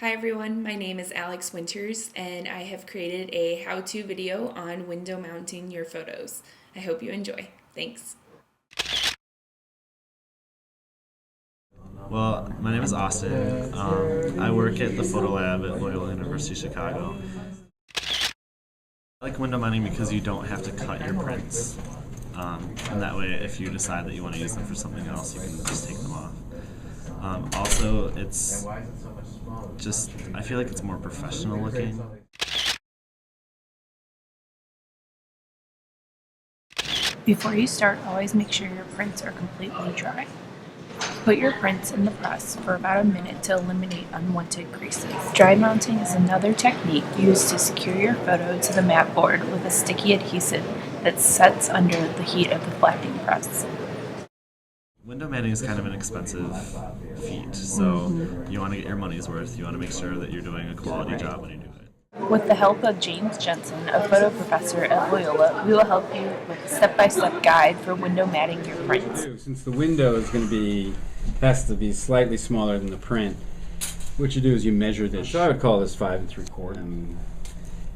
Hi everyone, my name is Alex Winters and I have created a how-to video on window mounting your photos. I hope you enjoy. Thanks. Well, my name is Austin. I work at the Photo Lab at Loyola University Chicago. I like window mounting because you don't have to cut your prints. And that way, if you decide that you want to use them for something else, you can just take them off. Also, it's just, I feel like it's more professional looking. Before you start, always make sure your prints are completely dry. Put your prints in the press for about a minute to eliminate unwanted creases. Dry mounting is another technique used to secure your photo to the mat board with a sticky adhesive that sets under the heat of the flattening press. Window mounting is kind of an expensive feat, so you want to get your money's worth. You want to make sure that you're doing a quality job when you do it. With the help of James Jensen, a photo professor at Loyola, we will help you with a step-by-step guide for window matting your prints. Since the window is going to be has to be slightly smaller than the print, what you do is you measure this. So I would call this 5 3/4.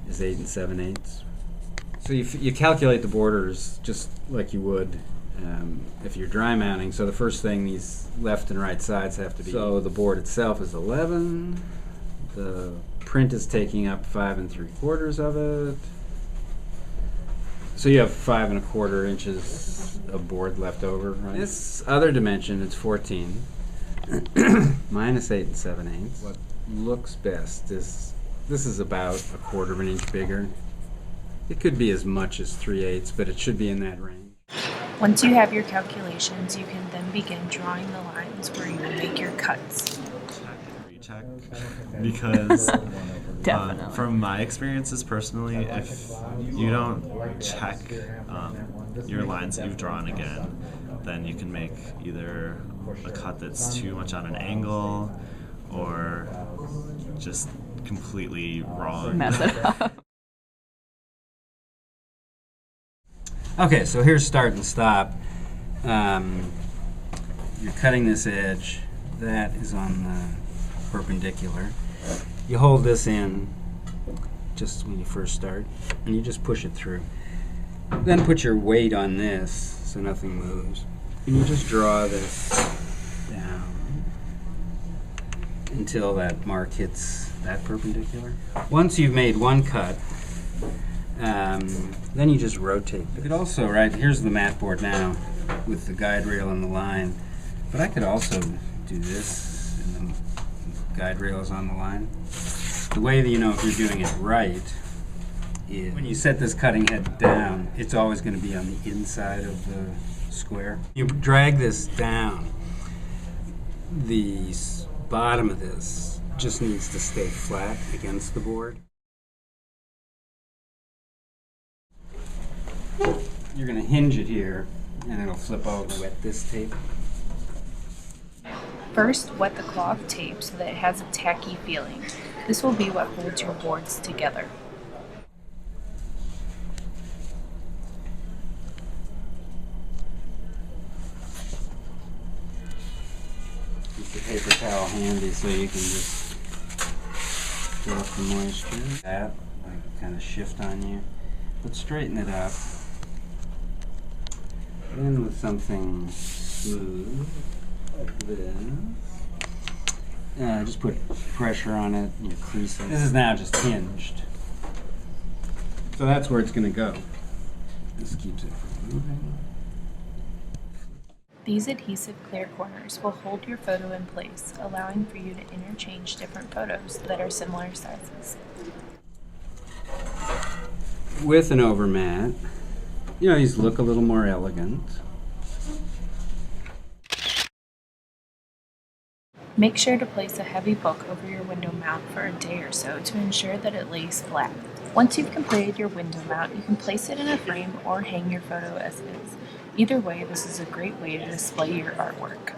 Is 8 7/8. So you calculate the borders just like you would if you're dry mounting. So the first thing, these left and right sides have to be. So the board itself is 11. The print is taking up 5 3/4 of it. So you have 5 1/4 inches of board left over, right? This other dimension is 14 minus 8 7/8. What looks best is this is about 1/4 of an inch bigger. It could be as much as 3/8, but it should be in that range. Once you have your calculations, you can then begin drawing the lines where you will make your cuts. Recheck because Definitely. from my experiences personally, if you don't check your lines that you've drawn again, then you can make either a cut that's too much on an angle or just completely wrong. Mess it up. Okay, so here's start and stop. You're cutting this edge. That is on the perpendicular. You hold this in just when you first start, and you just push it through. Then put your weight on this so nothing moves. And you just draw this down until that mark hits that perpendicular. Once you've made one cut, then you just rotate. You could also, right, here's the mat board now with the guide rail and the line. But I could also do this, and the guide rail is on the line. The way that you know if you're doing it right is when you set this cutting head down, it's always going to be on the inside of the square. You drag this down, the bottom of this just needs to stay flat against the board. You're going to hinge it here, and it'll flip over. Wet this tape. First, wet the cloth tape so that it has a tacky feeling. This will be what holds your boards together. Keep the paper towel handy so you can just get off the moisture. That, like, kind of shift on you. But straighten it up. Then with something smooth, like this, just put pressure on it and you crease it. This is now just hinged. So that's where it's going to go. This keeps it from moving. These adhesive clear corners will hold your photo in place, allowing for you to interchange different photos that are similar sizes. With an overmat, these look a little more elegant. Make sure to place a heavy book over your window mount for a day or so to ensure that it lays flat. Once you've completed your window mount, you can place it in a frame or hang your photo as is. Either way, this is a great way to display your artwork.